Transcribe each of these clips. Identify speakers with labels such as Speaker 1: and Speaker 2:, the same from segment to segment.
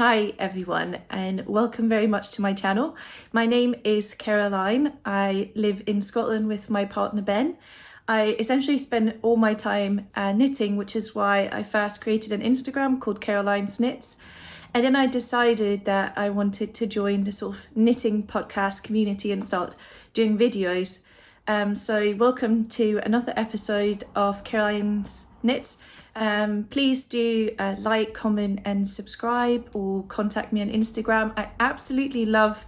Speaker 1: Hi everyone and welcome very much to my channel. My name is Karoline. I live in Scotland with my partner Ben. I essentially spend all my time knitting, which is why I first created an Instagram called Karoline's Knits. And then I decided that I wanted to join the sort of knitting podcast community and start doing videos. So welcome to another episode of Karoline's Knits. Please do like, comment and subscribe or contact me on Instagram. I absolutely love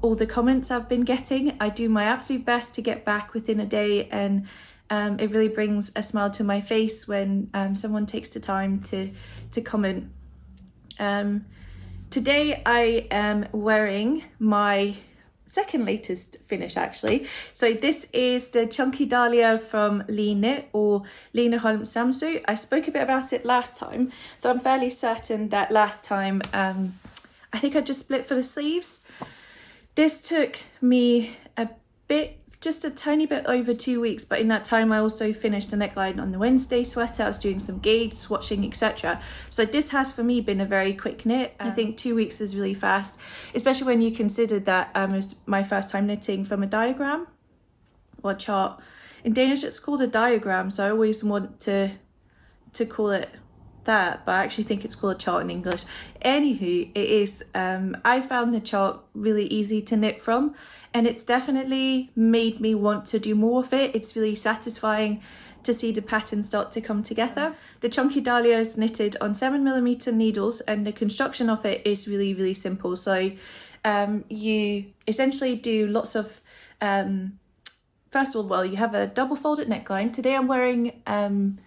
Speaker 1: all the comments I've been getting. I do my absolute best to get back within a day, and it really brings a smile to my face when someone takes the time to comment. Today I am wearing my second latest finish actually. So this is the chunky Dahlia from Lene or Lene Holm Samsøe. I spoke a bit about it last time, though I'm fairly certain that last time I think I just split for the sleeves. This took me just a tiny bit over 2 weeks, but in that time I also finished the neckline on the Wednesday sweater. I was doing some gauge swatching, etc. So this has for me been a very quick knit. I think 2 weeks is really fast, especially when you consider that it was my first time knitting from a diagram or chart. In Danish it's called a diagram, so I always want to call it that, but I actually think it's called a chart in English. Anywho, it is I found the chart really easy to knit from, and it's definitely made me want to do more of it. It's really satisfying to see the pattern start to come together. The chunky Dahlia is knitted on 7mm needles, and the construction of it is really simple. So you essentially do lots of first of all, you have a double folded neckline. Today I'm wearing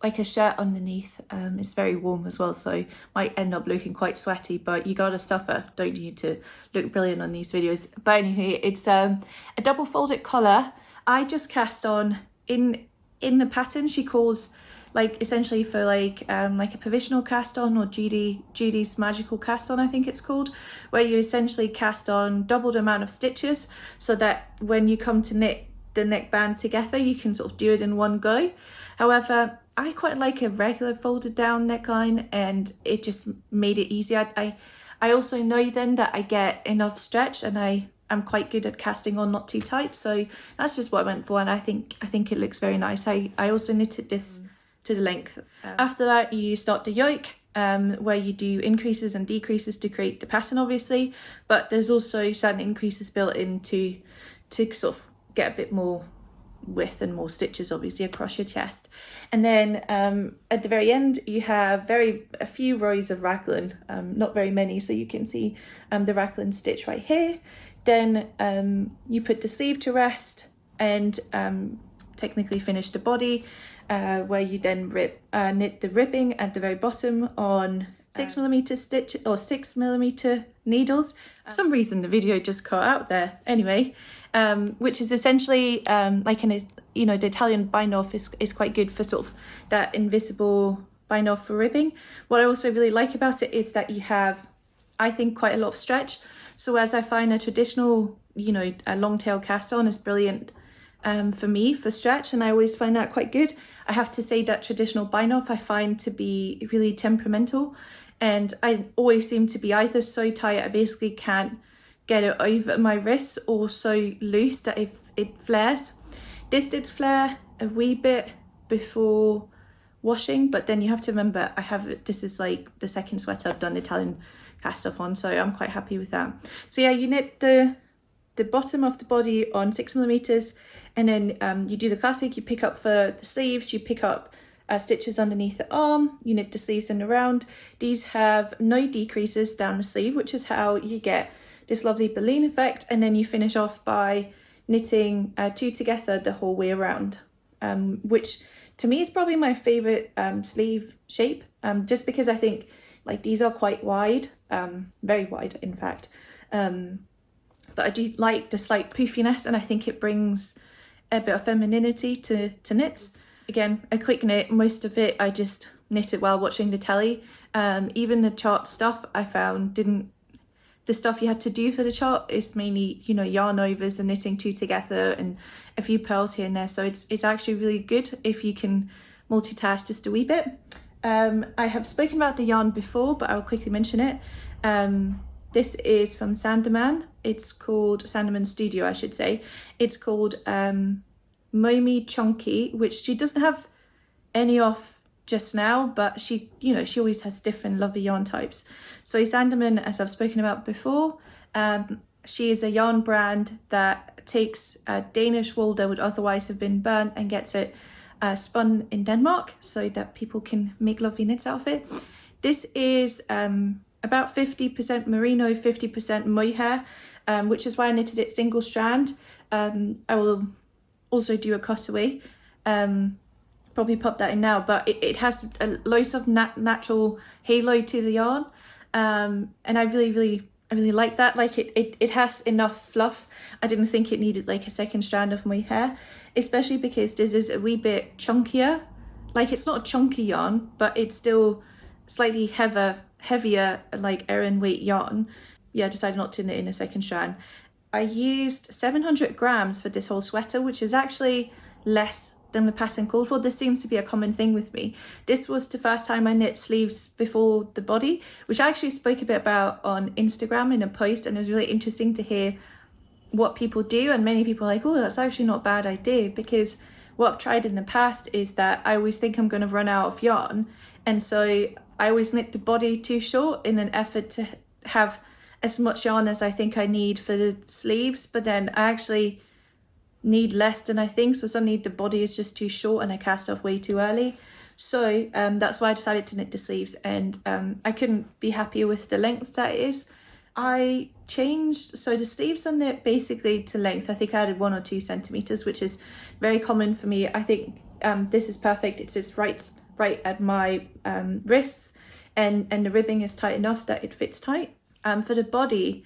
Speaker 1: like a shirt underneath. It's very warm as well, so might end up looking quite sweaty, but you gotta suffer, don't you, to look brilliant on these videos. But anyway, it's a double folded collar. I just cast on in the pattern she calls, like, essentially for like a provisional cast on, or Judy's magical cast on I think it's called, where you essentially cast on double the amount of stitches so that when you come to knit the neckband together you can sort of do it in one go. However, I quite like a regular folded down neckline, and it just made it easier. I also know then that I get enough stretch, and I'm quite good at casting on not too tight, so that's just what I went for, and I think it looks very nice. I also knitted this to the length. After that you start the yoke, where you do increases and decreases to create the pattern obviously, but there's also certain increases built in to sort of get a bit more width and more stitches obviously across your chest. And then at the very end you have a few rows of raglan, not very many, so you can see the raglan stitch right here. Then you put the sleeve to rest and technically finish the body, where you then knit the ribbing at the very bottom on 6mm stitch or 6mm needles. For some reason the video just cut out there. Anyway, which is essentially like the Italian bind off is quite good for sort of that invisible bind off for ribbing. What I also really like about it is that you have, I think, quite a lot of stretch. So as I find a traditional, a long tail cast on is brilliant for me for stretch, and I always find that quite good. I have to say that traditional bind off I find to be really temperamental, and I always seem to be either so tight I basically can't get it over my wrists, or so loose that it flares. This did flare a wee bit before washing, but then you have to remember this is like the second sweater I've done Italian cast up on, so I'm quite happy with that. So yeah, you knit the bottom of the body on 6mm, and then you do the classic, you pick up for the sleeves, you pick up stitches underneath the arm, you knit the sleeves in around. These have no decreases down the sleeve, which is how you get this lovely balloon effect, and then you finish off by knitting two together the whole way around, which to me is probably my favorite sleeve shape, just because I think like these are quite wide, very wide in fact, but I do like the slight poofiness, and I think it brings a bit of femininity to knits. Again, a quick knit. Most of it I just knitted while watching the telly. Even the chart stuff I found the stuff you had to do for the chart is mainly, yarn overs and knitting two together and a few pearls here and there. So it's actually really good if you can multitask just a wee bit. I have spoken about the yarn before, but I will quickly mention it. This is from Sandermann. It's called Sandermann Studio, I should say. It's called MOME Chunky, which she doesn't have any of just now, but she, you know, she always has different lovely yarn types. So Sandermann, as I've spoken about before, she is a yarn brand that takes Danish wool that would otherwise have been burnt and gets it spun in Denmark so that people can make lovely knits out of it. This is about 50% merino, 50% mohair, which is why I knitted it single strand. I will also do a cutaway, probably pop that in now, but it has loads of natural halo to the yarn, and I really like that. Like it has enough fluff. I didn't think it needed like a second strand of mohair, especially because this is a wee bit chunkier. Like it's not a chunky yarn, but it's still slightly heavier like Aran weight yarn. Yeah, I decided not to knit in a second strand. I used 700 grams for this whole sweater, which is actually less than the pattern called for. This seems to be a common thing with me. This was the first time I knit sleeves before the body, which I actually spoke a bit about on Instagram in a post, and it was really interesting to hear what people do, and many people are like, oh, that's actually not a bad idea, because what I've tried in the past is that I always think I'm going to run out of yarn, and so I always knit the body too short in an effort to have as much yarn as I think I need for the sleeves, but then I actually need less than I think, so suddenly the body is just too short and I cast off way too early. So that's why I decided to knit the sleeves, and I couldn't be happier with the length that it is. I changed, so the sleeves are knit basically to length. I think I added 1 or 2 centimeters, which is very common for me. I think this is perfect. It sits right at my wrists, and the ribbing is tight enough that it fits tight. For the body,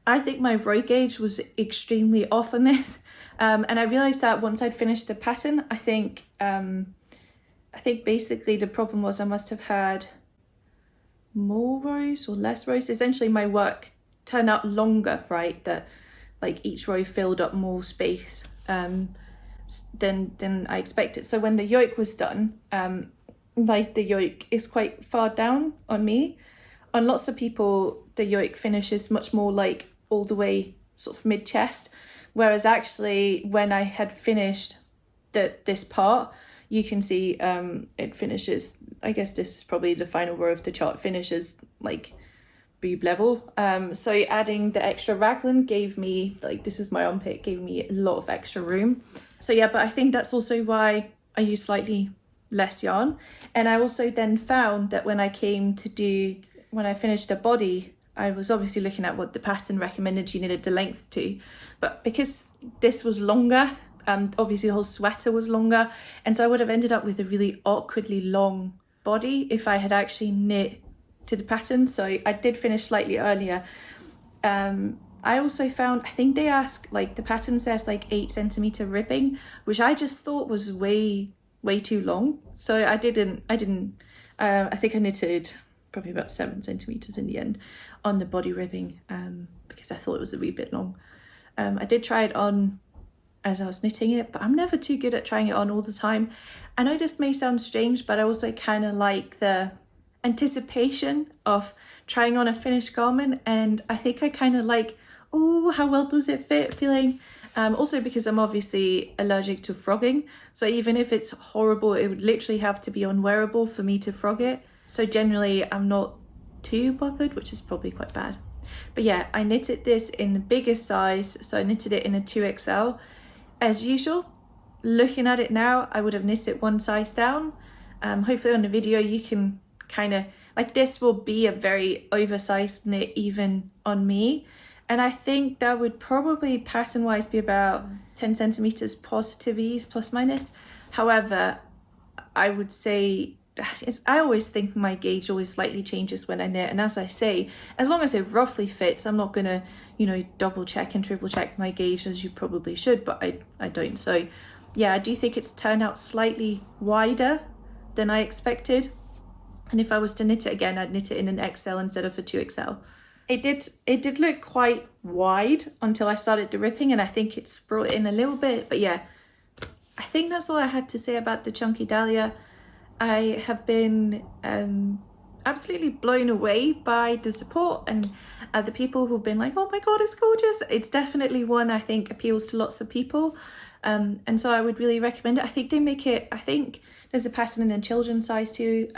Speaker 1: I think my row gauge was extremely off on this, and I realized that once I'd finished the pattern. I think basically the problem was I must have had more rows or less rows. Essentially my work turned out longer, right? That like each row filled up more space than I expected. So when the yoke was done, like the yoke is quite far down on me. On lots of people, the yoke finishes much more like all the way sort of mid-chest, whereas actually when I had finished this part, you can see it finishes, I guess this is probably the final row of the chart, finishes like boob level. So adding the extra raglan gave me, like this is my armpit, gave me a lot of extra room. So yeah, but I think that's also why I use slightly less yarn. And I also then found that when I finished the body, I was obviously looking at what the pattern recommended you needed the length to, but because this was longer, obviously the whole sweater was longer, and so I would have ended up with a really awkwardly long body if I had actually knit to the pattern. So I did finish slightly earlier. I also found, I think they ask, like the pattern says like 8 centimeter ribbing, which I just thought was way too long. So I think I knitted probably about 7 centimeters in the end on the body ribbing, because I thought it was a wee bit long. I did try it on as I was knitting it, but I'm never too good at trying it on all the time. I know this may sound strange, but I also kind of like the anticipation of trying on a finished garment, and I think I kind of like, oh, how well does it fit feeling. Also because I'm obviously allergic to frogging, so even if it's horrible, it would literally have to be unwearable for me to frog it. So generally I'm not too bothered, which is probably quite bad. But yeah, I knitted this in the biggest size, so I knitted it in a 2XL. As usual, looking at it now, I would have knit it 1 size down. Hopefully on the video you can kind of, like this will be a very oversized knit even on me. And I think that would probably pattern wise be about 10 centimeters positive ease plus minus. However, I would say, I always think my gauge always slightly changes when I knit. And as I say, as long as it roughly fits, I'm not gonna, double check and triple check my gauge as you probably should, but I don't. So yeah, I do think it's turned out slightly wider than I expected. And if I was to knit it again, I'd knit it in an XL instead of a 2XL. It did look quite wide until I started the ripping, and I think it's brought it in a little bit. But yeah, I think that's all I had to say about the Chunky Dahlia. I have been absolutely blown away by the support and the people who've been like, oh my god, it's gorgeous. It's definitely one I think appeals to lots of people, and so I would really recommend it. I think they make it, I think there's a pattern in a children's size too,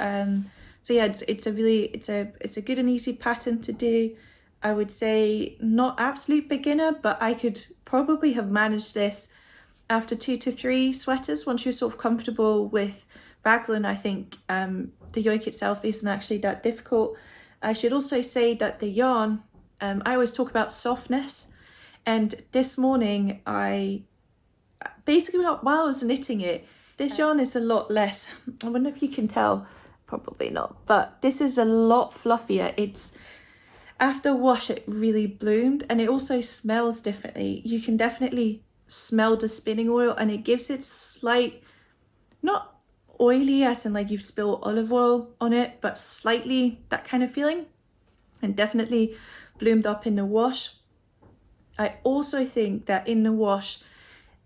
Speaker 1: so yeah, it's a good and easy pattern to do. I would say not absolute beginner, but I could probably have managed this after 2 to 3 sweaters once you're sort of comfortable with raglan. I think the yoke itself isn't actually that difficult. I should also say that the yarn, I always talk about softness, and this morning basically while I was knitting it, this yarn is a lot less, I wonder if you can tell, probably not, but this is a lot fluffier. It's after wash it really bloomed, and it also smells differently. You can definitely smell the spinning oil, and it gives it slight, not oily as in like you've spilled olive oil on it, but slightly that kind of feeling, and definitely bloomed up in the wash. I also think that in the wash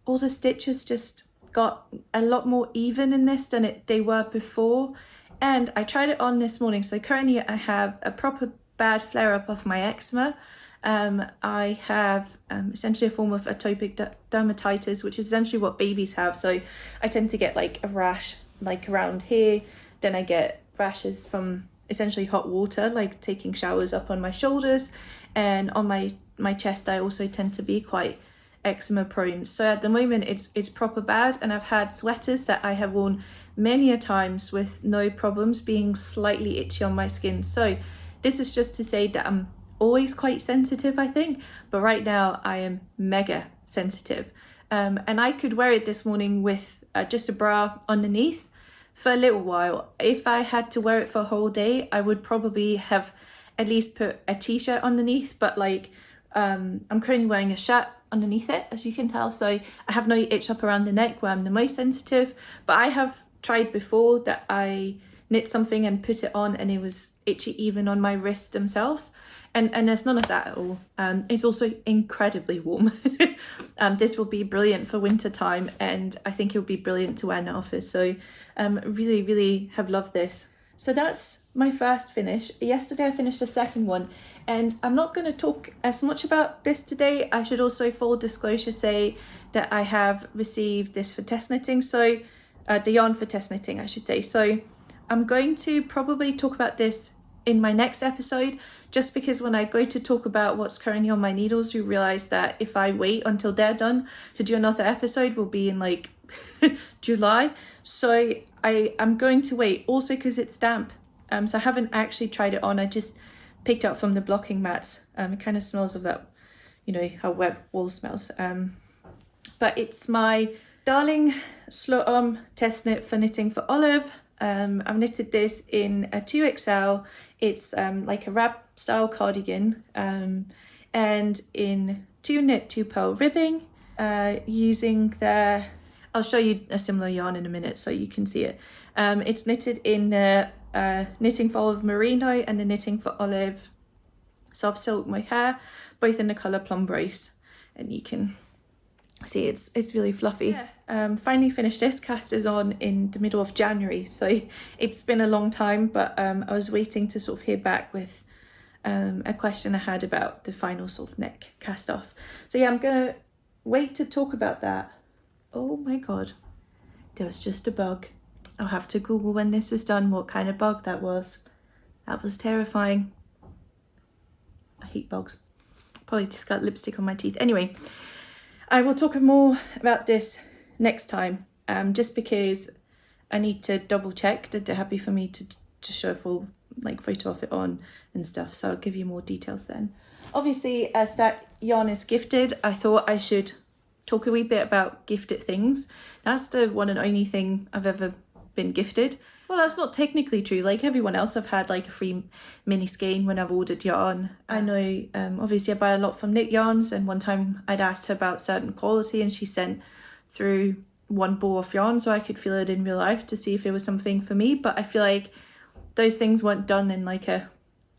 Speaker 1: all the stitches just got a lot more even in this than they were before. And I tried it on this morning, so currently I have a proper bad flare up of my eczema. I have essentially a form of atopic dermatitis, which is essentially what babies have. So I tend to get like a rash like around here, then I get rashes from essentially hot water, like taking showers up on my shoulders, and on my chest I also tend to be quite eczema prone. So at the moment it's proper bad, and I've had sweaters that I have worn many a times with no problems being slightly itchy on my skin. So this is just to say that I'm always quite sensitive, I think, but right now I am mega sensitive, and I could wear it this morning with just a bra underneath for a little while. If I had to wear it for a whole day, I would probably have at least put a t-shirt underneath, but like I'm currently wearing a shirt underneath it, as you can tell, so I have no itch up around the neck where I'm the most sensitive. But I have tried before that I knit something and put it on and it was itchy even on my wrists themselves, and there's none of that at all. It's also incredibly warm. This will be brilliant for winter time, and I think it'll be brilliant to wear in the office. So really have loved this. So that's my first finish. Yesterday I finished the second one, and I'm not going to talk as much about this today. I should also, full disclosure, say that I have received this for test knitting, so the yarn for test knitting I should say. So I'm going to probably talk about this in my next episode, just because when I go to talk about what's currently on my needles, you realise that if I wait until they're done to do another episode, we'll be in like July. So I'm going to wait, also because it's damp. So I haven't actually tried it on. I just picked up from the blocking mats. It kind of smells of that, you know, how wet wool smells. But it's my darling slot arm test knit for knitting for Olive. I've knitted this in a 2XL. It's like a wrap style cardigan, and in 2 knit 2 purl ribbing, using the, I'll show you a similar yarn in a minute so you can see it. It's knitted in Knitting for Olive Merino and the Knitting for Olive Soft Silk Mohair, both in the colour Plum Rose, and you can see it's really fluffy. Yeah. Finally finished this. Cast is on in the middle of January, so it's been a long time, but I was waiting to sort of hear back with a question I had about the final sort of neck cast off. So yeah, I'm gonna wait to talk about that. Oh my god, there was just a bug. I'll have to Google when this is done what kind of bug that was. That was terrifying. I hate bugs. Probably just got lipstick on my teeth. Anyway, I will talk more about this next time, just because I need to double check that they're happy for me to show a full like photo of it on and stuff, so I'll give you more details then. Obviously, as that yarn is gifted, I thought I should talk a wee bit about gifted things. That's the one and only thing I've ever been gifted. Well, that's not technically true. Like everyone else, I've had like a free mini skein when I've ordered yarn. I know, obviously I buy a lot from Knit Yarns, and one time I'd asked her about certain quality and she sent through one ball of yarn so I could feel it in real life to see if it was something for me. But I feel like those things weren't done in like a,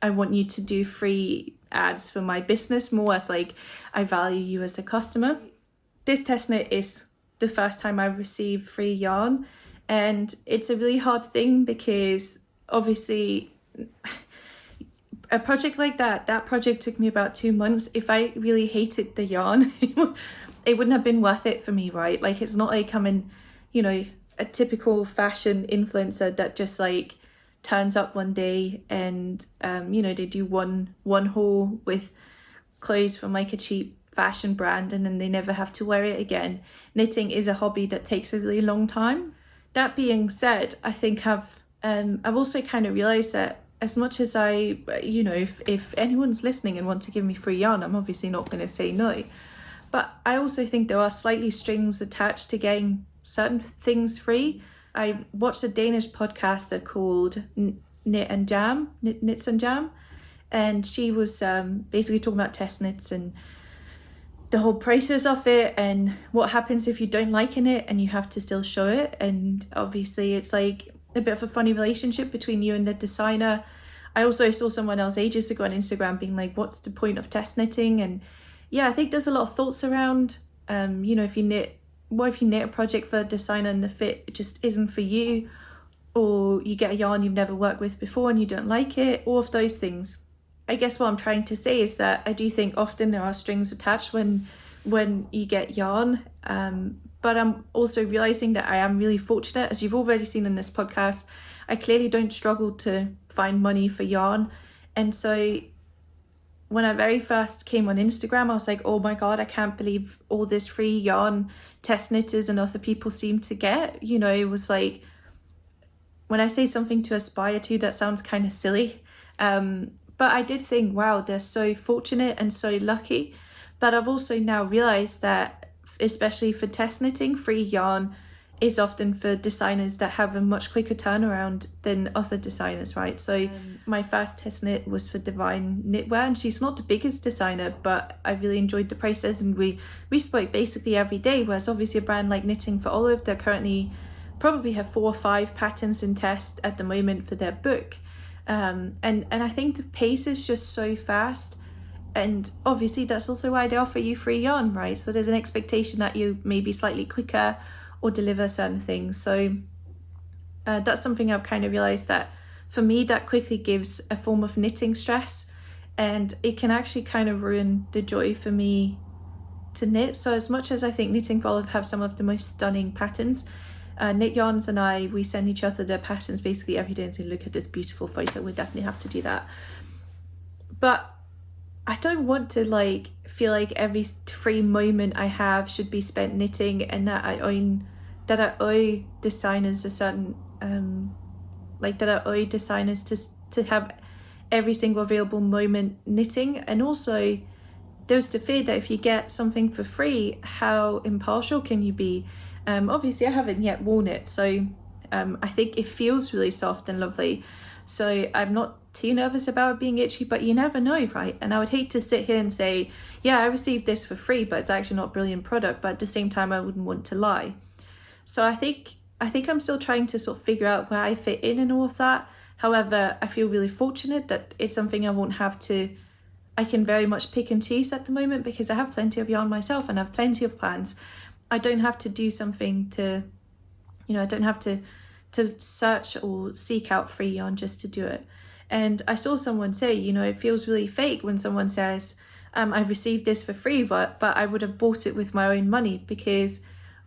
Speaker 1: I want you to do free ads for my business, more as like, I value you as a customer. This test knit is the first time I've received free yarn, And it's a really hard thing because obviously a project like that project took me about 2 months. If I really hated the yarn, it wouldn't have been worth it for me, right? Like, it's not like I'm in, you know, a typical fashion influencer that just like turns up one day and you know, they do one haul with clothes from like a cheap fashion brand and then they never have to wear it again. Knitting is a hobby that takes a really long time. That being said, I think I've also kind of realized that as much as I, you know, if anyone's listening and want to give me free yarn, I'm obviously not going to say no. But I also think there are slightly strings attached to getting certain things free. I watched a Danish podcaster called Knits and Jam, and she was basically talking about TESTKNITs and the whole process of it and what happens if you don't like in it and you have to still show it. And obviously it's like a bit of a funny relationship between you and the designer. I also saw someone else ages ago on Instagram being like, what's the point of test knitting? And yeah, I think there's a lot of thoughts around, you know, if you knit a project for a designer and the fit just isn't for you, or you get a yarn you've never worked with before and you don't like it, all of those things. I guess what I'm trying to say is that I do think often there are strings attached when you get yarn, but I'm also realizing that I am really fortunate. As you've already seen in this podcast, I clearly don't struggle to find money for yarn. And so when I very first came on Instagram, I was like, oh my God, I can't believe all this free yarn test knitters and other people seem to get. You know, it was like, when I say something to aspire to, that sounds kind of silly. But I did think, wow, they're so fortunate and so lucky. But I've also now realized that, especially for test knitting, free yarn is often for designers that have a much quicker turnaround than other designers, right? So my first test knit was for Divine Knitwear, and she's not the biggest designer, but I really enjoyed the process, and we spoke basically every day, whereas obviously a brand like Knitting for Olive, they currently probably have 4 or 5 patterns in test at the moment for their book. And I think the pace is just so fast, and obviously that's also why they offer you free yarn, right? So there's an expectation that you may be slightly quicker or deliver certain things. So that's something I've kind of realized, that for me that quickly gives a form of knitting stress, and it can actually kind of ruin the joy for me to knit. So as much as I think Knitting for Olive have some of the most stunning patterns, Knit Yarns and we send each other their patterns basically every day and say, look at this beautiful photo, we definitely have to do that. But I don't want to like feel like every free moment I have should be spent knitting, and that I owe designers a certain that I owe designers to have every single available moment knitting. And also there's the fear that if you get something for free, how impartial can you be? Obviously I haven't yet worn it, so I think it feels really soft and lovely, so I'm not too nervous about it being itchy, but you never know, right? And I would hate to sit here and say, yeah, I received this for free, but it's actually not a brilliant product, but at the same time I wouldn't want to lie. So I think I'm still trying to sort of figure out where I fit in and all of that. However, I feel really fortunate that it's something I can very much pick and choose at the moment, because I have plenty of yarn myself and I have plenty of plans. I don't have to do something to, I don't have to search or seek out free yarn just to do it. And I saw someone say, it feels really fake when someone says, I've received this for free, but I would have bought it with my own money, because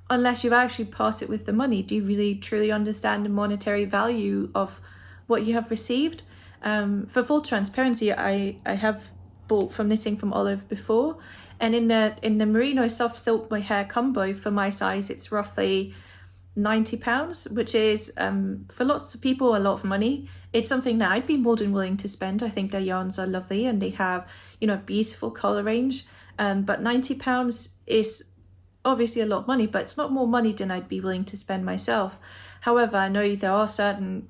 Speaker 1: unless you've actually parted with the money, do you really truly understand the monetary value of what you have received? For full transparency, I have bought from Knitting from Olive before, and in the Merino soft silk mohair combo for my size, it's roughly £90, which is for lots of people a lot of money. It's something that I'd be more than willing to spend. I think their yarns are lovely and they have beautiful colour range, but £90 is obviously a lot of money, but it's not more money than I'd be willing to spend myself. However, I know there are certain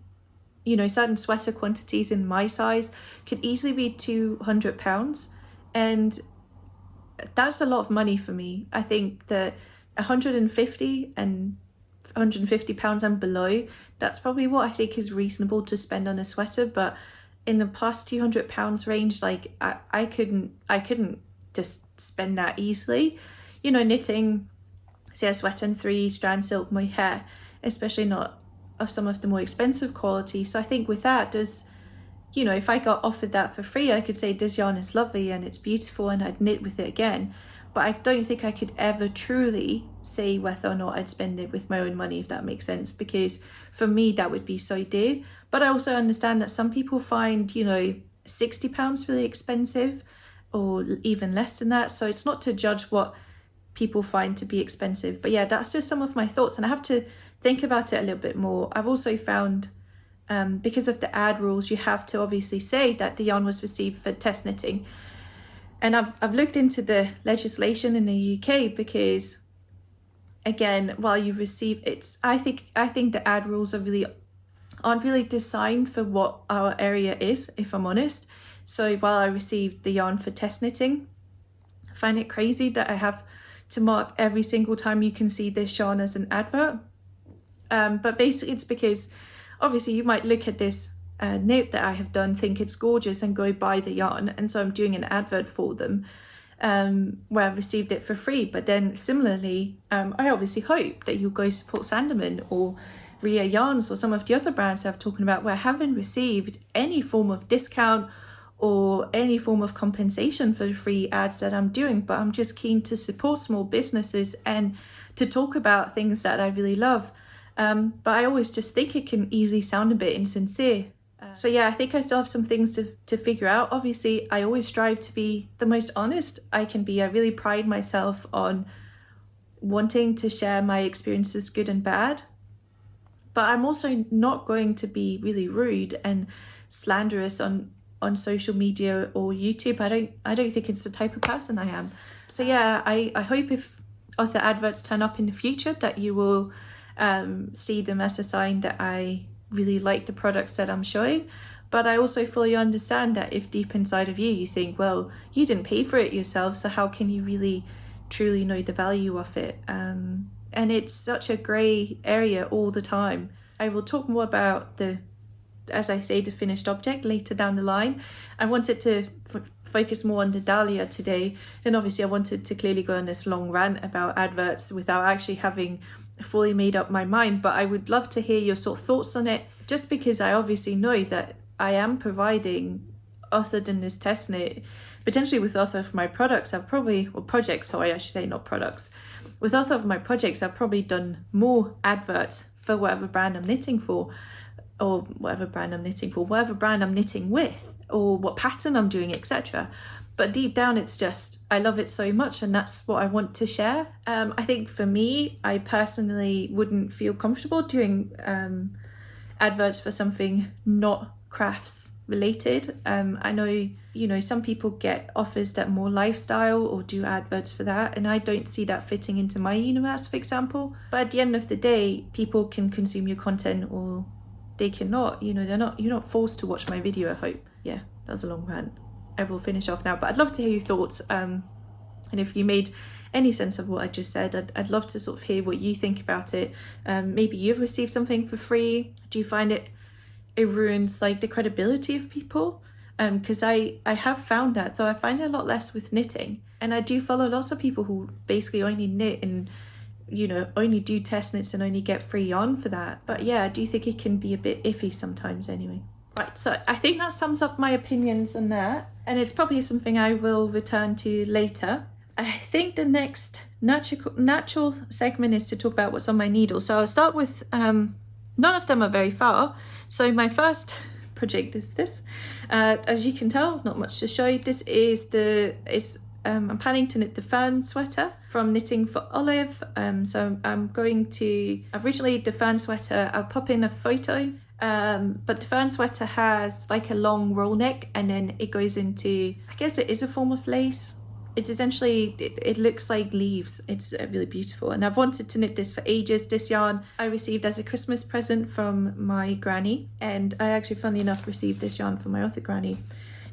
Speaker 1: sweater quantities in my size could easily be £200, and that's a lot of money for me. I think that 150 and £150 and below, that's probably what I think is reasonable to spend on a sweater. But in the plus £200 range, like I couldn't just spend that easily. Knitting, say a sweater and 3 strand silk mohair, especially not of some of the more expensive quality. So I think with that, does, you know, if I got offered that for free, I could say this yarn is lovely and it's beautiful and I'd knit with it again. But I don't think I could ever truly say whether or not I'd spend it with my own money, if that makes sense, because for me that would be so dear. But I also understand that some people find, you know, £60 really expensive, or even less than that. So it's not to judge what people find to be expensive. But yeah, that's just some of my thoughts, and I have to think about it a little bit more. I've also found, because of the ad rules, you have to obviously say that the yarn was received for test knitting. And I've looked into the legislation in the UK, because again, while you receive I think the ad rules aren't really designed for what our area is, if I'm honest. So while I received the yarn for test knitting, I find it crazy that I have to mark every single time you can see this yarn as an advert. But basically it's because obviously you might look at this knit that I have done, think it's gorgeous and go buy the yarn, and so I'm doing an advert for them where I've received it for free. But then similarly, I obviously hope that you'll go support Sandermann or Ria Yarns or some of the other brands I've talking about where I haven't received any form of discount or any form of compensation for the free ads that I'm doing, but I'm just keen to support small businesses and to talk about things that I really love. But I always just think it can easily sound a bit insincere. So yeah, I think I still have some things to figure out. Obviously, I always strive to be the most honest I can be. I really pride myself on wanting to share my experiences, good and bad. But I'm also not going to be really rude and slanderous on social media or YouTube. I don't think it's the type of person I am. So yeah, I hope if other adverts turn up in the future that you will see them as a sign that I really like the products that I'm showing. But I also fully understand that if deep inside of you think, well, you didn't pay for it yourself, so how can you really truly know the value of it? And it's such a grey area all the time. I will talk more about the finished object later down the line. I wanted to focus more on the Dahlia today, and obviously I wanted to clearly go on this long rant about adverts without actually having fully made up my mind. But I would love to hear your sort of thoughts on it, just because I obviously know that I am providing, other than this test knit, potentially with other of my products, projects, sorry, I should say, not products. With other of my projects, I've probably done more adverts for whatever brand I'm knitting for, or whatever brand I'm knitting with, or what pattern I'm doing, etc. But deep down, it's just, I love it so much, and that's what I want to share. I think for me, I personally wouldn't feel comfortable doing adverts for something not crafts related. I know, some people get offers that are more lifestyle or do adverts for that, and I don't see that fitting into my universe, for example. But at the end of the day, people can consume your content or they cannot. You're not forced to watch my video, I hope. Yeah, that was a long rant. I will finish off now, but I'd love to hear your thoughts. And if you made any sense of what I just said, I'd love to sort of hear what you think about it. Maybe you've received something for free. Do you find it ruins like the credibility of people? Because I have found that, though I find it a lot less with knitting. And I do follow lots of people who basically only knit and, only do test knits and only get free yarn for that. But yeah, I do think it can be a bit iffy sometimes anyway. Right, so I think that sums up my opinions on that, and it's probably something I will return to later. I think the next natural segment is to talk about what's on my needle. So I'll start with, none of them are very far. So my first project is this. As you can tell, not much to show you. This is I'm planning to knit the Fern sweater from Knitting for Olive. So originally the Fern sweater, I'll pop in a photo. But the Fern sweater has like a long roll neck, and then it goes into, I guess it is a form of lace. It's essentially, it looks like leaves. It's really beautiful, and I've wanted to knit this for ages. This yarn I received as a Christmas present from my granny, and I actually, funnily enough, received this yarn from my other granny.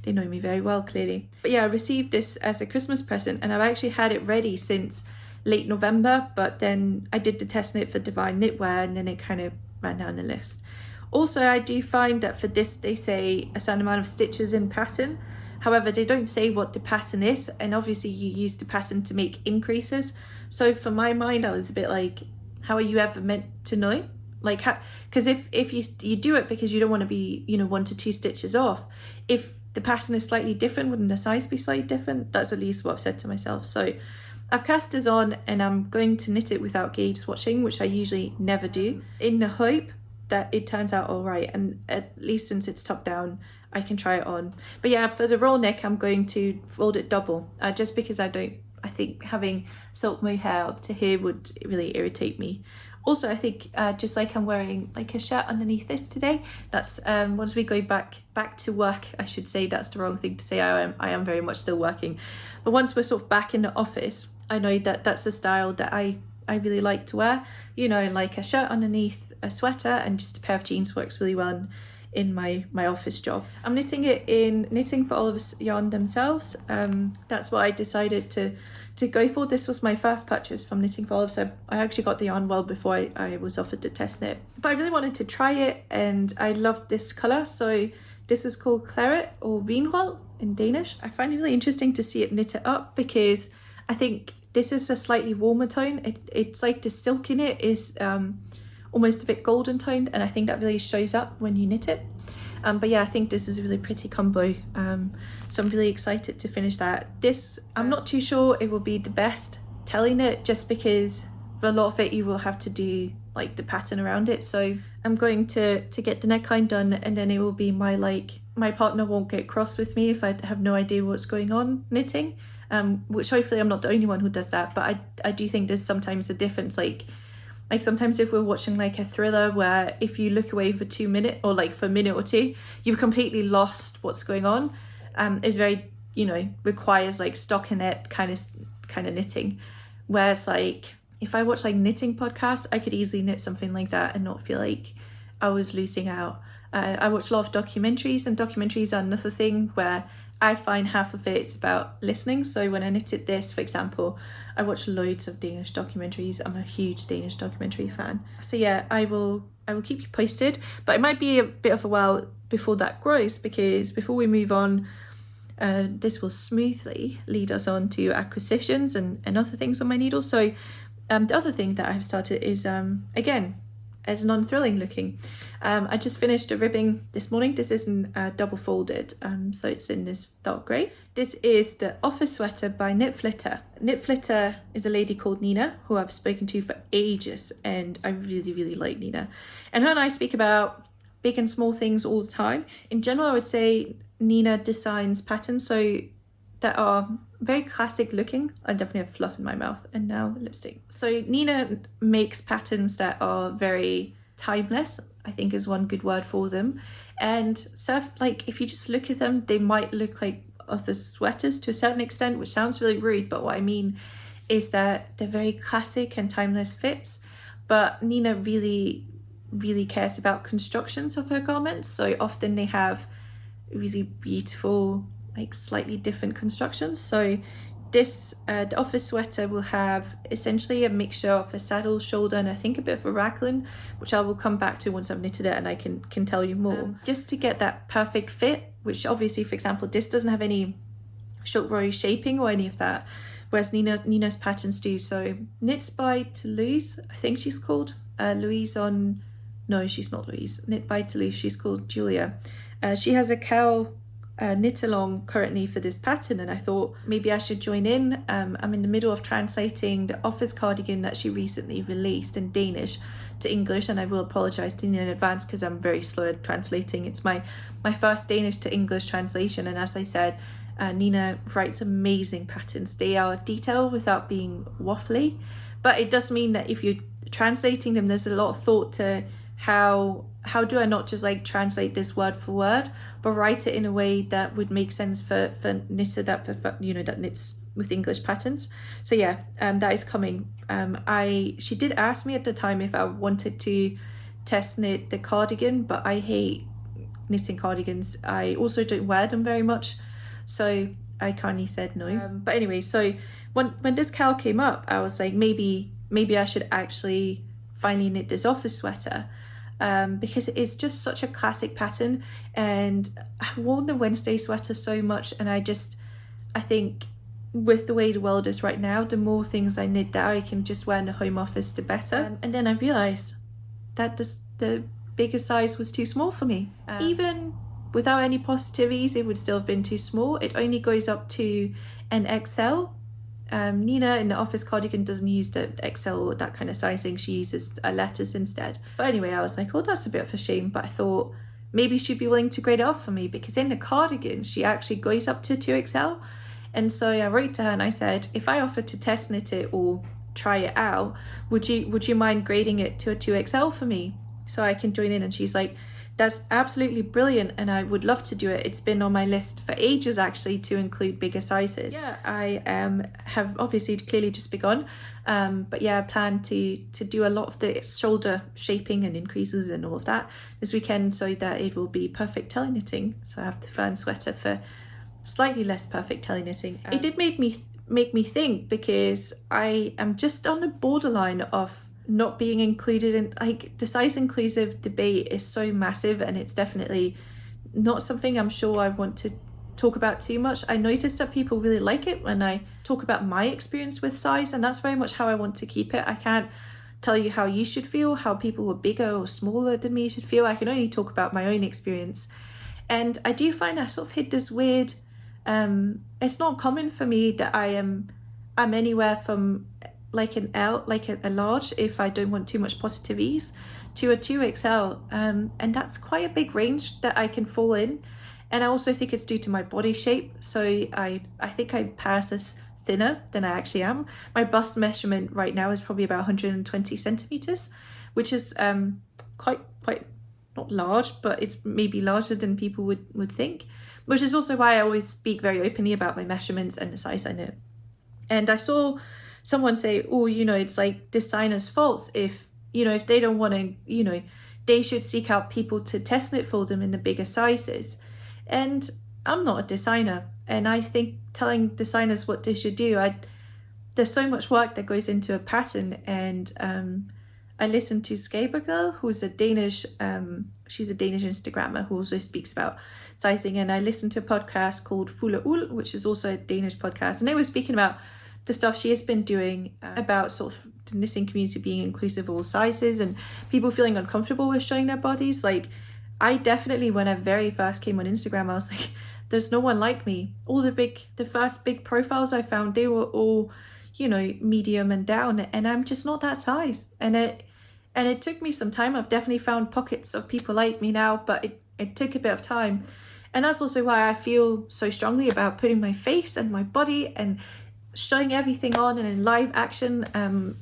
Speaker 1: They know me very well, clearly. But yeah, I received this as a Christmas present, and I've actually had it ready since late November, but then I did the test knit for Divine Knitwear, and then it kind of ran down the list. Also, I do find that for this, they say a certain amount of stitches in pattern. However, they don't say what the pattern is, and obviously you use the pattern to make increases. So for my mind, I was a bit like, how are you ever meant to know? like, because if you do it because you don't want to be, you know, 1 to 2 stitches off, if the pattern is slightly different, wouldn't the size be slightly different? That's at least what I've said to myself. So I've cast this on and I'm going to knit it without gauge swatching, which I usually never do, in the hope that it turns out all right, and at least since it's top down I can try it on. But yeah, for the roll neck I'm going to fold it double, just because I think having silk mohair up to here would really irritate me. Also, I think just like I'm wearing like a shirt underneath this today, that's once we go back to work, I should say, that's the wrong thing to say, I am very much still working, but once we're sort of back in the office, I know that that's a style that I really like to wear, you know, like a shirt underneath a sweater and just a pair of jeans works really well in my office job. I'm knitting it in Knitting for Olive's yarn themselves. That's what I decided to go for. This was my first purchase from Knitting for Olive, so I actually got the yarn well before I was offered the test knit. But I really wanted to try it and I loved this colour. So this is called Claret or Vinhol in Danish. I find it really interesting to see it knitted up because I think this is a slightly warmer tone. It's like the silk in it is almost a bit golden toned, and I think that really shows up when you knit it. But yeah, I think this is a really pretty combo, so I'm really excited to finish that. This, I'm not too sure it will be the best telly knit, just because for a lot of it you will have to do like the pattern around it. So I'm going to get the neckline done, and then it will be my partner won't get cross with me if I have no idea what's going on knitting, which hopefully I'm not the only one who does that, but I do think there's sometimes a difference, like sometimes if we're watching like a thriller where if you look away for 2 minutes or like for a minute or two, you've completely lost what's going on. It's very, you know, requires like stockinette kind of knitting. Whereas like if I watch like knitting podcasts, I could easily knit something like that and not feel like I was losing out. I watch a lot of documentaries, and documentaries are another thing where I find half of it's about listening. So when I knitted this, for example, I watch loads of Danish documentaries. I'm a huge Danish documentary fan. So yeah, I will keep you posted, but it might be a bit of a while before that grows, because before we move on, this will smoothly lead us on to acquisitions and other things on my needle. So the other thing that I've started is, again, as non-thrilling looking. I just finished a ribbing this morning. This isn't double folded, so it's in this dark grey. This is the office sweater by Knit Flitter. Knit Flitter is a lady called Nina, who I've spoken to for ages, and I really, really like Nina. And her and I speak about big and small things all the time. In general, I would say Nina designs patterns so that are very classic looking. I definitely have fluff in my mouth and now lipstick. So Nina makes patterns that are very timeless, I think is one good word for them. And so like if you just look at them, they might look like other sweaters to a certain extent, which sounds really rude, but what I mean is that they're very classic and timeless fits. But Nina really, really cares about constructions of her garments. So often they have really beautiful, like slightly different constructions. So this the office sweater will have essentially a mixture of a saddle, shoulder, and I think a bit of a raglan, which I will come back to once I've knitted it and I can tell you more. Just to get that perfect fit, which obviously, for example, this doesn't have any short row shaping or any of that, whereas Nina's patterns do. So Knits by Toulouse, I think she's called Louise on, no, she's not Louise. Knit by Toulouse, she's called Julia. She has a cow knit along currently for this pattern, and I thought maybe I should join in. I'm in the middle of translating the office cardigan that she recently released in Danish to English, and I will apologize to Nina in advance because I'm very slow at translating. It's my first Danish to English translation, and as I said, Nina writes amazing patterns. They are detailed without being waffly, but it does mean that if you're translating them, there's a lot of thought to how do I not just like translate this word for word, but write it in a way that would make sense for knitter that, you know, that knits with English patterns. So yeah, that is coming. She did ask me at the time if I wanted to test knit the cardigan, but I hate knitting cardigans. I also don't wear them very much, so I kindly said no. But anyway, so when this cowl came up, I was like, maybe I should actually finally knit this office sweater. Because it's just such a classic pattern, and I've worn the Wednesday sweater so much, and I think with the way the world is right now, the more things I knit that I can just wear in the home office, the better. And then I realised that just the bigger size was too small for me. Even without any positive ease, it would still have been too small. It only goes up to an XL. Nina in the office cardigan doesn't use the XL or that kind of sizing. She uses a lettuce instead. But anyway, I was like, oh, that's a bit of a shame. But I thought maybe she'd be willing to grade it off for me, because in the cardigan, she actually goes up to 2XL. And so I wrote to her and I said, if I offered to test knit it or try it out, would you mind grading it to a 2XL for me so I can join in? And she's like, that's absolutely brilliant, and I would love to do it. It's been on my list for ages actually to include bigger sizes. Yeah, I have obviously clearly just begun, but yeah, I plan to do a lot of the shoulder shaping and increases and all of that this weekend, so that it will be perfect tele knitting. So I have the Fern sweater for slightly less perfect tele knitting. It did make me think, because I am just on the borderline of not being included in, like, the size inclusive debate is so massive, and it's definitely not something I'm sure I want to talk about too much. I noticed that people really like it when I talk about my experience with size, and that's very much how I want to keep it. I can't tell you how you should feel, how people who are bigger or smaller than me should feel. I can only talk about my own experience. And I do find I sort of hit this weird, it's not common for me that I'm anywhere from like an L, like a large, if I don't want too much positive ease, to a 2XL, and that's quite a big range that I can fall in. And I also think it's due to my body shape. So I think I pass as thinner than I actually am. My bust measurement right now is probably about 120 centimeters, which is quite not large, but it's maybe larger than people would think, which is also why I always speak very openly about my measurements and the size I knit. And I saw someone say, oh, it's like designers' faults if they don't want to, they should seek out people to test knit for them in the bigger sizes. And I'm not a designer, and I think telling designers what they should do, there's so much work that goes into a pattern. And I listened to Skabergirl, who's a Danish, she's a Danish Instagrammer who also speaks about sizing, and I listened to a podcast called Fulle Uld, which is also a Danish podcast, and they were speaking about the stuff she has been doing about sort of the knitting community being inclusive of all sizes and people feeling uncomfortable with showing their bodies. Like, I definitely, when I very first came on Instagram, I was like, there's no one like me. All the first big profiles I found, they were all, medium and down, and I'm just not that size. And it took me some time. I've definitely found pockets of people like me now, but it took a bit of time. And that's also why I feel so strongly about putting my face and my body and showing everything on and in live action.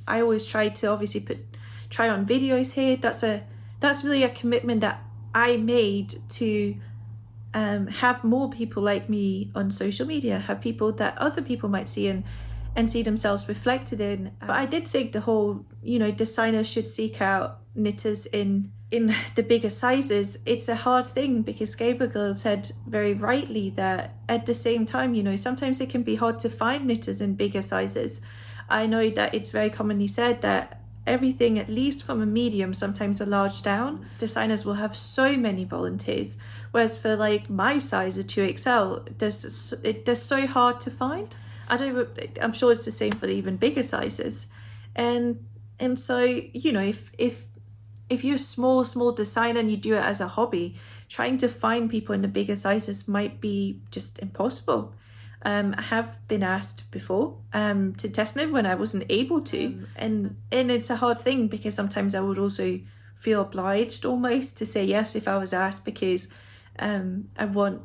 Speaker 1: I always try to obviously try on videos here. That's really a commitment that I made to have more people like me on social media, have people that other people might see and see themselves reflected in. But I did think the whole, designers should seek out knitters in the bigger sizes. It's a hard thing, because Skabergirl said very rightly that at the same time, sometimes it can be hard to find knitters in bigger sizes. I know that it's very commonly said that everything, at least from a medium, sometimes a large down, designers will have so many volunteers, whereas for like my size, a 2XL, they're so hard to find. I'm sure it's the same for the even bigger sizes. And so, if you're a small designer and you do it as a hobby, trying to find people in the bigger sizes might be just impossible. I have been asked before to test knit when I wasn't able to, and it's a hard thing, because sometimes I would also feel obliged almost to say yes if I was asked, because I want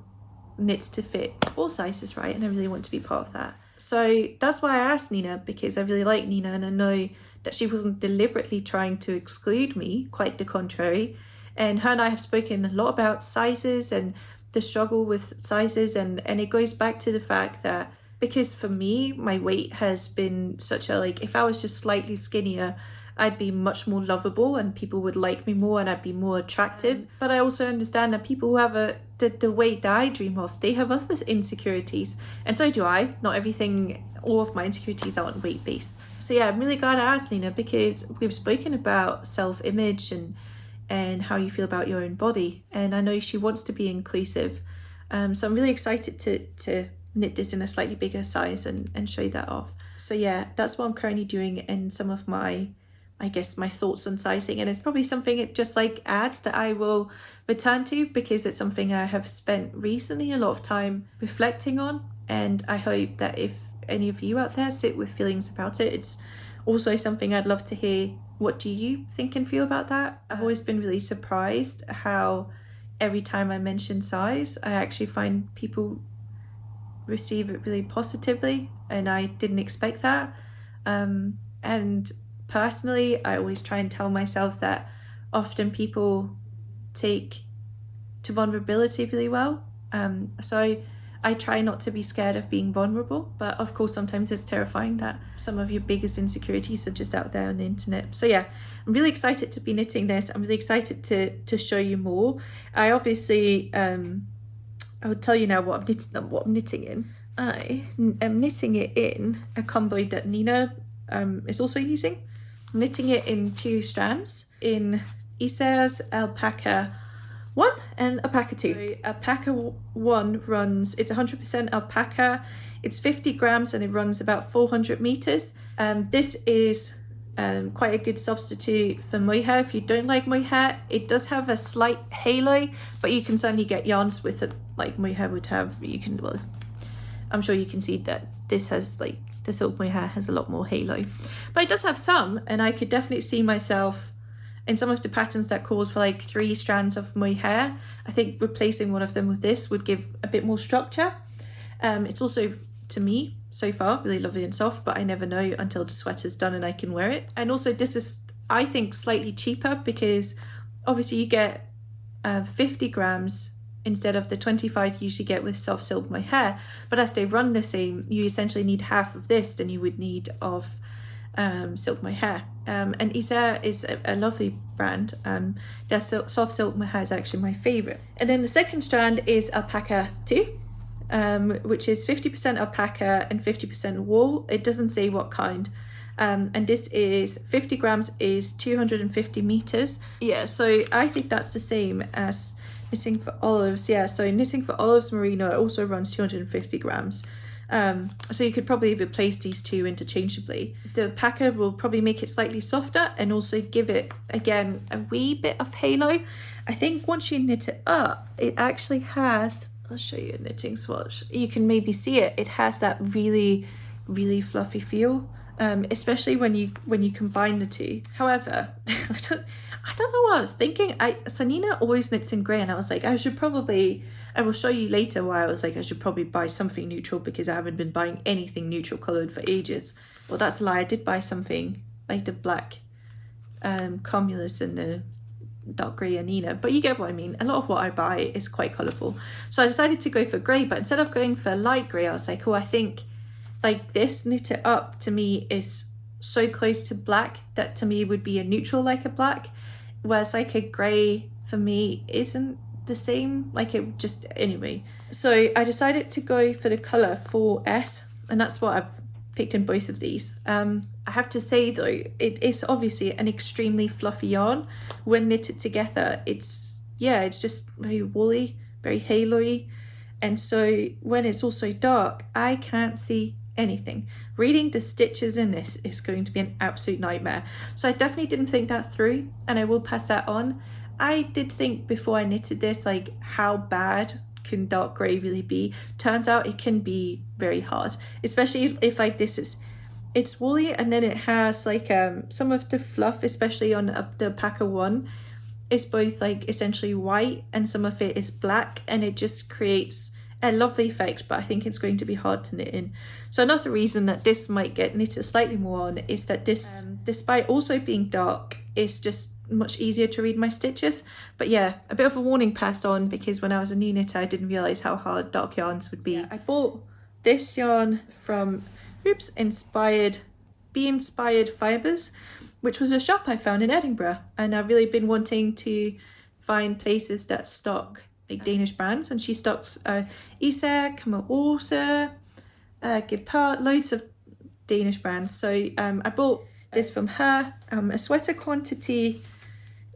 Speaker 1: knits to fit all sizes, right? And I really want to be part of that. So that's why I asked Nina, because I really like Nina, and I know that she wasn't deliberately trying to exclude me, quite the contrary. And her and I have spoken a lot about sizes and the struggle with sizes, and it goes back to the fact that, because for me, my weight has been such a, if I was just slightly skinnier, I'd be much more lovable and people would like me more and I'd be more attractive. But I also understand that people who have the weight that I dream of, they have other insecurities, and so do I. Not all of my insecurities aren't weight based. So yeah, I'm really glad I asked Nina, because we've spoken about self-image and how you feel about your own body, and I know she wants to be inclusive. So I'm really excited to knit this in a slightly bigger size and show that off. So yeah, that's what I'm currently doing in some of my I guess, my thoughts on sizing, and it's probably something it just like adds that I will return to, because it's something I have spent recently a lot of time reflecting on, and I hope that if any of you out there sit with feelings about it, it's also something I'd love to hear. What do you think and feel about that? I've always been really surprised how every time I mention size, I actually find people receive it really positively, and I didn't expect that. And personally, I always try and tell myself that often people take to vulnerability really well. So I try not to be scared of being vulnerable, but of course sometimes it's terrifying that some of your biggest insecurities are just out there on the internet. So yeah, I'm really excited to be knitting this. I'm really excited to show you more. I obviously, I will tell you now what I'm knitting in. I am knitting it in a combo that Nina is also using. I'm knitting it in 2 strands, in Isager's Alpaca 1 and Alpaca 2. So Alpaca 1 runs, it's 100% alpaca, it's 50 grams and it runs about 400 meters. This is quite a good substitute for mohair if you don't like mohair. It does have a slight halo, but you can certainly get yarns with it like mohair would have. You can, well, I'm sure you can see that this has like, the silk mohair has a lot more halo, but it does have some, and I could definitely see myself in some of the patterns that calls for like 3 strands of mohair. I think replacing one of them with this would give a bit more structure. It's also, to me, so far, really lovely and soft, but I never know until the sweater's done and I can wear it. And also this is, I think, slightly cheaper because obviously you get 50 grams instead of the 25 you usually get with soft silk mohair, but as they run the same, you essentially need half of this than you would need of silk mohair. And Isager is a lovely brand. Their soft silk mohair is actually my favorite. And then the second strand is Alpaca 2, which is 50% alpaca and 50% wool. It doesn't say what kind. And this is 50 grams is 250 meters. Yeah, so I think that's the same as knitting for olives. Yeah, so knitting for olives merino, it also runs 250 grams. So you could probably replace these 2 interchangeably. The alpaca will probably make it slightly softer and also give it, again, a wee bit of halo. I think once you knit it up, it actually has, I'll show you a knitting swatch. You can maybe see it. It has that really, really fluffy feel, especially when you combine the 2. However, I don't know what I was thinking. So Nina always knits in grey, and I was like, I will show you later why I was like, I should probably buy something neutral because I haven't been buying anything neutral coloured for ages. Well, that's a lie. I did buy something like the black Cumulus and the dark grey Nina, but you get what I mean. A lot of what I buy is quite colourful. So I decided to go for grey, but instead of going for light grey, I was like, oh, I think like this knit it up to me is so close to black that to me would be a neutral like a black, whereas like a grey for me isn't the same, like it just, anyway. So I decided to go for the colour 4S, and that's what I've picked in both of these. I have to say though, it is obviously an extremely fluffy yarn. When knitted together, it's just very woolly, very halo-y, and so when it's also dark, I can't see anything. Reading the stitches in this is going to be an absolute nightmare. So I definitely didn't think that through, and I will pass that on. I did think before I knitted this, like, how bad can dark grey really be? Turns out it can be very hard, especially if like this is, it's woolly and then it has like some of the fluff, especially on the Alpaca 1, is both like essentially white and some of it is black, and it just creates a lovely effect, but I think it's going to be hard to knit in. So another reason that this might get knitted slightly more on is that this, despite also being dark, is just much easier to read my stitches. But yeah, a bit of a warning passed on because when I was a new knitter, I didn't realise how hard dark yarns would be. Yeah, I bought this yarn from Inspired Fibres, which was a shop I found in Edinburgh, and I've really been wanting to find places that stock like Danish brands, and she stocks Isager, CaMaRose, Gepard, loads of Danish brands. So I bought this from her. A sweater quantity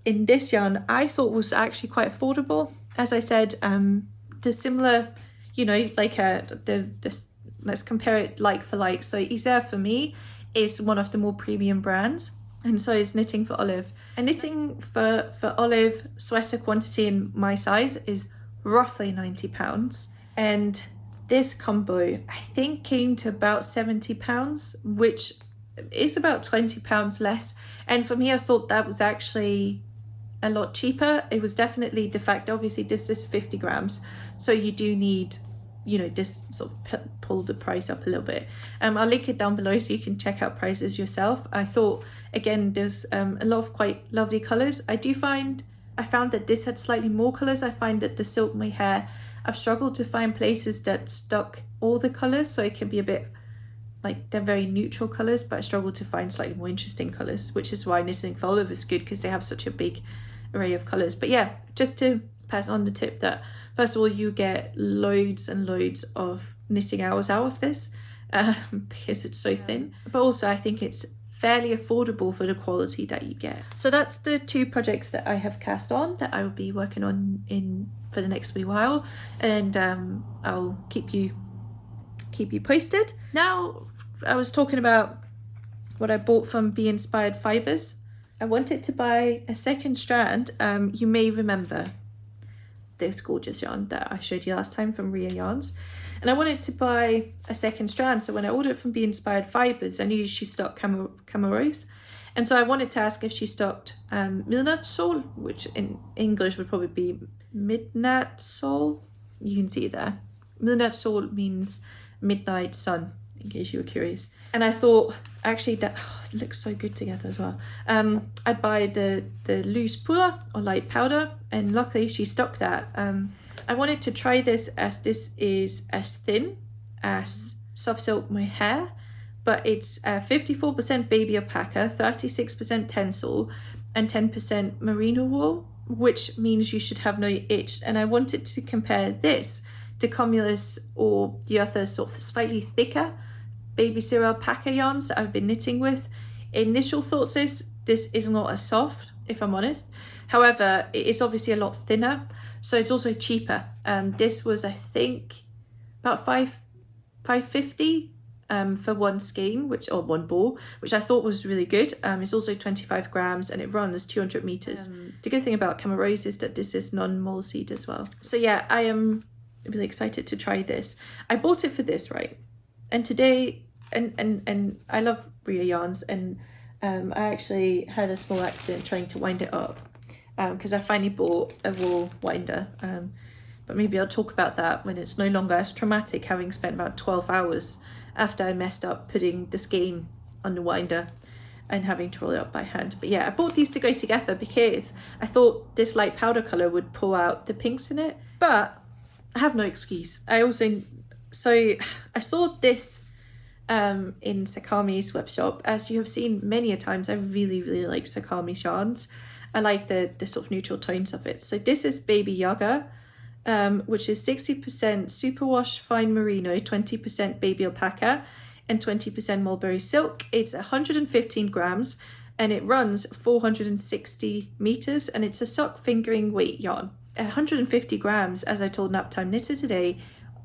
Speaker 1: in this yarn I thought was actually quite affordable. As I said, the similar, you know, like let's compare it like for like. So Isager for me is one of the more premium brands. and so is knitting for Olive. And knitting for Olive sweater quantity in my size is roughly £90, and this combo I think came to about £70, which is about £20 less. And for me, I thought that was actually a lot cheaper. It was definitely the fact, obviously this is 50 grams, so you do need, you know, this sort of pull the price up a little bit. I'll link it down below so you can check out prices yourself. I thought, again, there's a lot of quite lovely colors. I found that this had slightly more colors. I find that the Silk My Hair, I've struggled to find places that stock all the colors, so it can be a bit like they're very neutral colors, but I struggle to find slightly more interesting colors, which is why knitting for Olive is good, because they have such a big array of colors. But yeah, just to pass on the tip that first of all, you get loads and loads of knitting hours out of this because it's so thin, but also I think it's fairly affordable for the quality that you get. So that's the two projects that I have cast on that I will be working on for the next wee while, and I'll keep you posted. Now, I was talking about what I bought from Be Inspired Fibers. I wanted to buy a second strand. You may remember this gorgeous yarn that I showed you last time from Ria Yarns, and I wanted to buy a second strand. So when I ordered from Be Inspired Fibers, I knew she stocked CaMaRose, and so I wanted to ask if she stocked Midnatssol, which in English would probably be Midnatssol. You can see there. Midnatssol means midnight sun, in case you were curious. And I thought, actually, that it looks so good together as well. I'd buy the loose Pudder or light powder, and luckily she stocked that. I wanted to try this, as this is as thin as Soft Silk My Hair, but it's 54% baby alpaca, 36% tencel, and 10% merino wool, which means you should have no itch. And I wanted to compare this to Cumulus or the other sort of slightly thicker baby cereal alpaca yarns that I've been knitting with. Initial thoughts is this is not as soft, if I'm honest. However, it is obviously a lot thinner, so it's also cheaper. This was, I think, about $5.50 for one skein, or one ball, which I thought was really good. It's also 25 grams and it runs 200 meters. The good thing about CaMaRose is that this is non-mole seed as well. So yeah, I am really excited to try this. I bought it for this, right? And today, and I love Ria yarns, and I actually had a small accident trying to wind it up because I finally bought a wool winder. But maybe I'll talk about that when it's no longer as traumatic, having spent about 12 hours after I messed up putting the skein on the winder and having to roll it up by hand. But yeah, I bought these to go together because I thought this light powder colour would pull out the pinks in it, but I have no excuse. I saw this in Sakami's web shop. As you have seen many a times, I really, really like Sakami's yarns. I like the sort of neutral tones of it. So this is Baby Yaga, which is 60% superwash fine merino, 20% baby alpaca, and 20% mulberry silk. It's 115 grams and it runs 460 meters, and it's a sock fingering weight yarn. 150 grams, as I told Naptime Knitter today,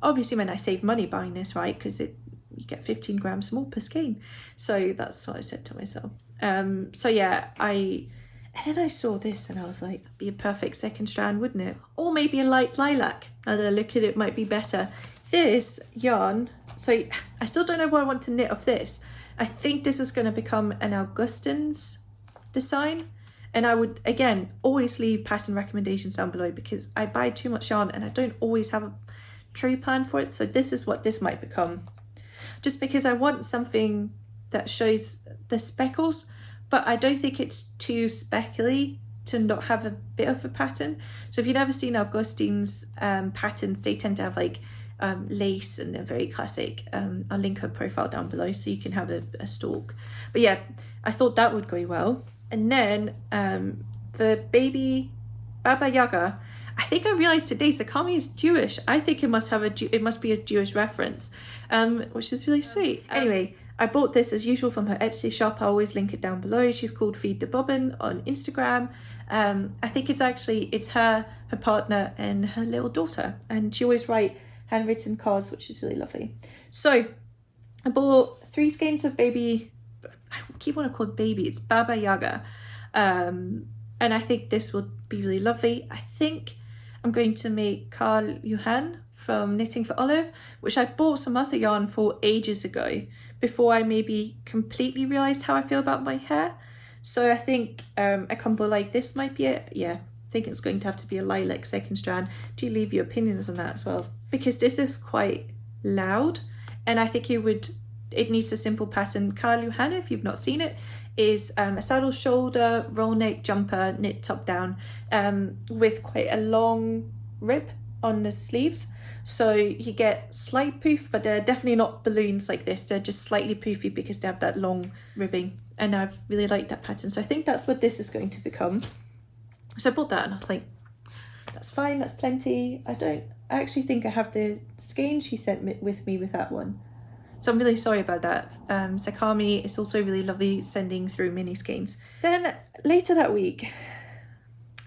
Speaker 1: obviously meant I saved money buying this, right? Because you get 15 grams more per skein. So that's what I said to myself. So yeah, and then I saw this and I was like, it'd be a perfect second strand, wouldn't it? Or maybe a light lilac. Now that I look at it, might be better. This yarn, so I still don't know what I want to knit of this. I think this is going to become an Augustine's design. And I would, again, always leave pattern recommendations down below because I buy too much yarn and I don't always have a true plan for it. So this is what this might become. Just because I want something that shows the speckles, but I don't think it's too speckly to not have a bit of a pattern. So if you've never seen Augustine's patterns, they tend to have like lace and they're very classic. I'll link her profile down below so you can have a stalk. But yeah, I thought that would go well. And then for Baby Baba Yaga, I think I realized today Sakami is Jewish. I think it must be a Jewish reference, which is really sweet. Anyway, I bought this as usual from her Etsy shop. I always link it down below. She's called Feed the Bobbin on Instagram. I think it's her partner and her little daughter, and she always write handwritten cards, which is really lovely. So I bought 3 skeins of baby. I keep wanting to call it baby, it's Baba Yaga. And I think this will be really lovely. I think I'm going to make Carl Johan from Knitting for Olive, which I bought some other yarn for ages ago, before I maybe completely realised how I feel about my hair. So I think a combo like this might be it. Yeah, I think it's going to have to be a lilac second strand. Do leave your opinions on that as well, because this is quite loud, and I think it needs a simple pattern. Carl Johan, if you've not seen it, is a saddle shoulder roll neck jumper knit top down with quite a long rib on the sleeves. So you get slight poof, but they're definitely not balloons like this. They're just slightly poofy because they have that long ribbing, and I've really liked that pattern. So I think that's what this is going to become. So I bought that and I was like, that's fine, that's plenty. I actually think I have the skein she sent with me with that one. So I'm really sorry about that. Sakami is also really lovely sending through mini skeins. Then later that week,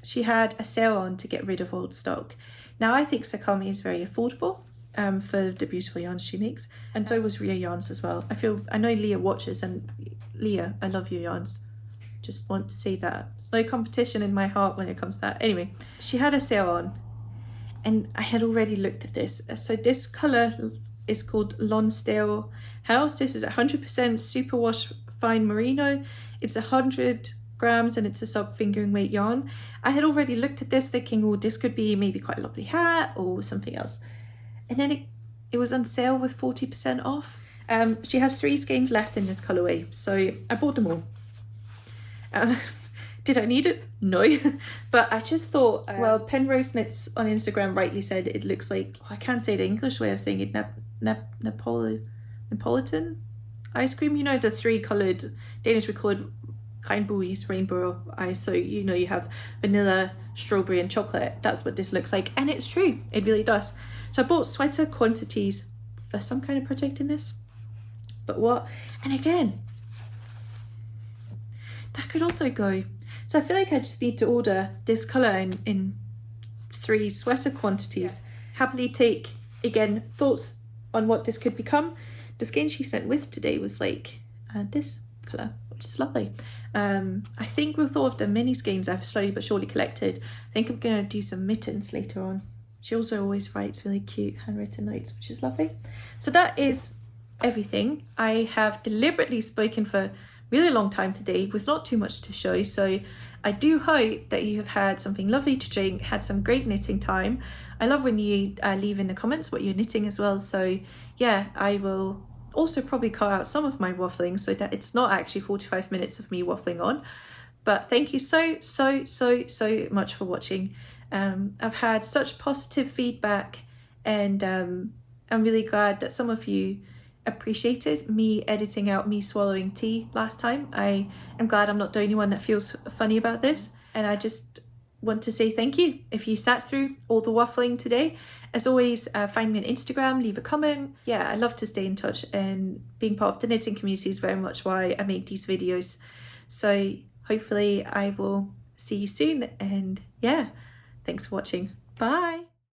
Speaker 1: she had a sale on to get rid of old stock. Now I think Sakami is very affordable for the beautiful yarns she makes, and so was Ria Yarns as well. I know Leah watches, and Leah, I love your yarns. Just want to say that. There's no competition in my heart when it comes to that. Anyway, she had a sale on, and I had already looked at this. So this colour is called Lonsdale House. This is 100% superwash fine merino. It's 100 grams and it's a sub fingering weight yarn. I had already looked at this thinking, oh, this could be maybe quite a lovely hat or something else. And then it was on sale with 40% off. She had 3 skeins left in this colourway, so I bought them all. Did I need it? No. But I just thought, well, Penrose Knits on Instagram rightly said it looks like, I can't say the English way of saying it, Napolitan ice cream. You know, the 3 coloured, Danish we call it regnbues, rainbow ice. So you know, you have vanilla, strawberry and chocolate. That's what this looks like, and it's true, it really does. So I bought sweater quantities for some kind of project in this, but what, and again, that could also go. So I feel like I just need to order this colour in 3 sweater quantities. Yeah. Happily take, again, thoughts on what this could become. The skein she sent with today was like this colour, which is lovely. I think with all of the mini skeins I've slowly but surely collected, I think I'm going to do some mittens later on. She also always writes really cute handwritten notes, which is lovely. So that is everything. I have deliberately spoken for a really long time today with not too much to show, so I do hope that you have had something lovely to drink, had some great knitting time. I love when you leave in the comments what you're knitting as well, so yeah, I will also probably cut out some of my waffling so that it's not actually 45 minutes of me waffling on. But thank you so much for watching. I've had such positive feedback, and I'm really glad that some of you appreciated me editing out me swallowing tea last time. I am glad I'm not the only one that feels funny about this, and I just want to say thank you if you sat through all the waffling today. As always, find me on Instagram, leave a comment. Yeah, I love to stay in touch, and being part of the knitting community is very much why I make these videos. So hopefully I will see you soon, and yeah, thanks for watching. Bye.